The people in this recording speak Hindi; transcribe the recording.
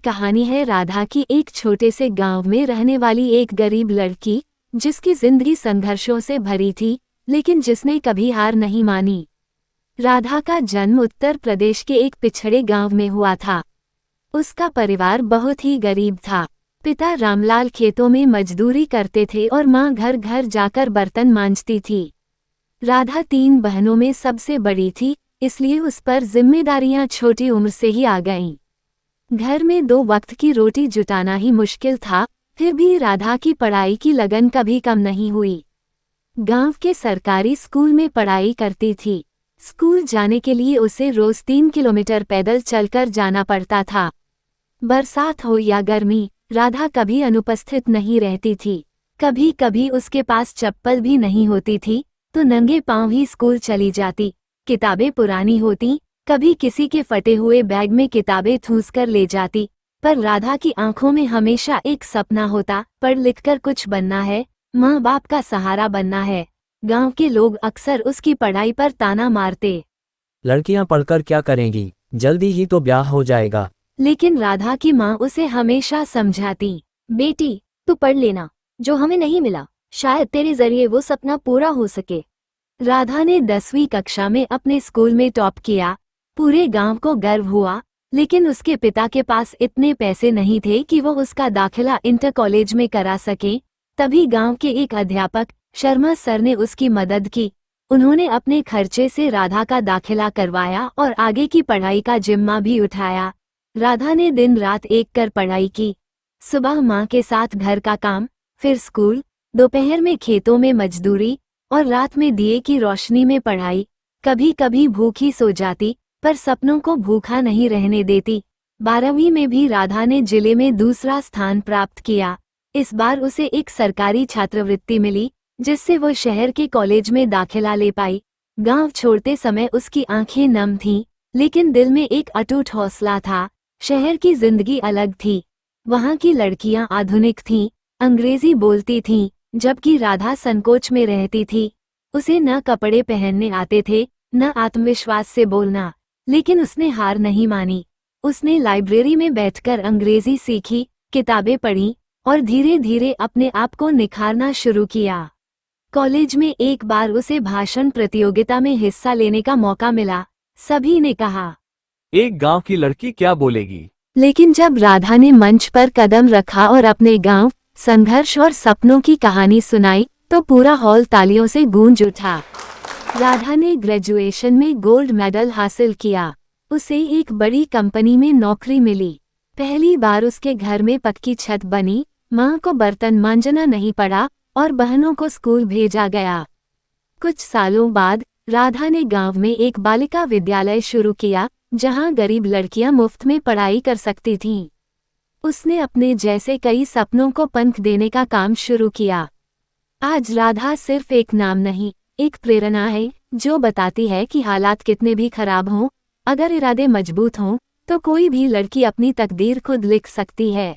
कहानी है राधा की, एक छोटे से गांव में रहने वाली एक गरीब लड़की, जिसकी जिंदगी संघर्षों से भरी थी, लेकिन जिसने कभी हार नहीं मानी। राधा का जन्म उत्तर प्रदेश के एक पिछड़े गांव में हुआ था। उसका परिवार बहुत ही गरीब था। पिता रामलाल खेतों में मजदूरी करते थे और मां घर घर जाकर बर्तन मांजती थी। राधा 3 बहनों में सबसे बड़ी थी, इसलिए उस पर जिम्मेदारियां छोटी उम्र से ही आ गईं। घर में 2 वक्त की रोटी जुटाना ही मुश्किल था, फिर भी राधा की पढ़ाई की लगन कभी कम नहीं हुई। गांव के सरकारी स्कूल में पढ़ाई करती थी। स्कूल जाने के लिए उसे रोज 3 किलोमीटर पैदल चलकर जाना पड़ता था। बरसात हो या गर्मी, राधा कभी अनुपस्थित नहीं रहती थी। कभी कभी उसके पास चप्पल भी नहीं होती थी, तो नंगे पांव ही स्कूल चली जाती। किताबें पुरानी होती, कभी किसी के फटे हुए बैग में किताबें ठूंस कर ले जाती, पर राधा की आंखों में हमेशा एक सपना होता, पढ़ लिखकर कुछ बनना है, माँ बाप का सहारा बनना है। गांव के लोग अक्सर उसकी पढ़ाई पर ताना मारते। लड़कियां पढ़कर क्या करेंगी, जल्दी ही तो ब्याह हो जाएगा। लेकिन राधा की माँ उसे हमेशा समझाती, बेटी तू पढ़ लेना, जो हमें नहीं मिला शायद तेरे जरिए वो सपना पूरा हो सके। राधा ने 10वीं कक्षा में अपने स्कूल में टॉप किया। पूरे गांव को गर्व हुआ, लेकिन उसके पिता के पास इतने पैसे नहीं थे कि वो उसका दाखिला इंटर कॉलेज में करा सके। तभी गांव के एक अध्यापक शर्मा सर ने उसकी मदद की। उन्होंने अपने खर्चे से राधा का दाखिला करवाया और आगे की पढ़ाई का जिम्मा भी उठाया। राधा ने दिन रात एक कर पढ़ाई की। सुबह माँ के साथ घर का काम, फिर स्कूल, दोपहर में खेतों में मजदूरी और रात में दिए की रोशनी में पढ़ाई। कभी कभी भूखी सो जाती, पर सपनों को भूखा नहीं रहने देती। 12वीं में भी राधा ने जिले में दूसरा स्थान प्राप्त किया। इस बार उसे एक सरकारी छात्रवृत्ति मिली, जिससे वो शहर के कॉलेज में दाखिला ले पाई। गांव छोड़ते समय उसकी आंखें नम थीं, लेकिन दिल में एक अटूट हौसला था। शहर की जिंदगी अलग थी। वहां की लड़कियां आधुनिक थीं, अंग्रेजी बोलती थीं, जबकि राधा संकोच में रहती थी। उसे न कपड़े पहनने आते थे, न आत्मविश्वास से बोलना, लेकिन उसने हार नहीं मानी। उसने लाइब्रेरी में बैठकर अंग्रेजी सीखी, किताबें पढ़ीं और धीरे धीरे अपने आप को निखारना शुरू किया। कॉलेज में एक बार उसे भाषण प्रतियोगिता में हिस्सा लेने का मौका मिला। सभी ने कहा, एक गांव की लड़की क्या बोलेगी। लेकिन जब राधा ने मंच पर कदम रखा और अपने गांव, संघर्ष और सपनों की कहानी सुनाई, तो पूरा हॉल तालियों से गूंज उठा। राधा ने ग्रेजुएशन में गोल्ड मेडल हासिल किया। उसे एक बड़ी कंपनी में नौकरी मिली। पहली बार उसके घर में पक्की छत बनी, मां को बर्तन मांजना नहीं पड़ा और बहनों को स्कूल भेजा गया। कुछ सालों बाद राधा ने गांव में एक बालिका विद्यालय शुरू किया, जहां गरीब लड़कियां मुफ्त में पढ़ाई कर सकती थीं। उसने अपने जैसे कई सपनों को पंख देने का काम शुरू किया। आज राधा सिर्फ एक नाम नहीं, एक प्रेरणा है, जो बताती है कि हालात कितने भी खराब हों, अगर इरादे मजबूत हों, तो कोई भी लड़की अपनी तकदीर खुद लिख सकती है।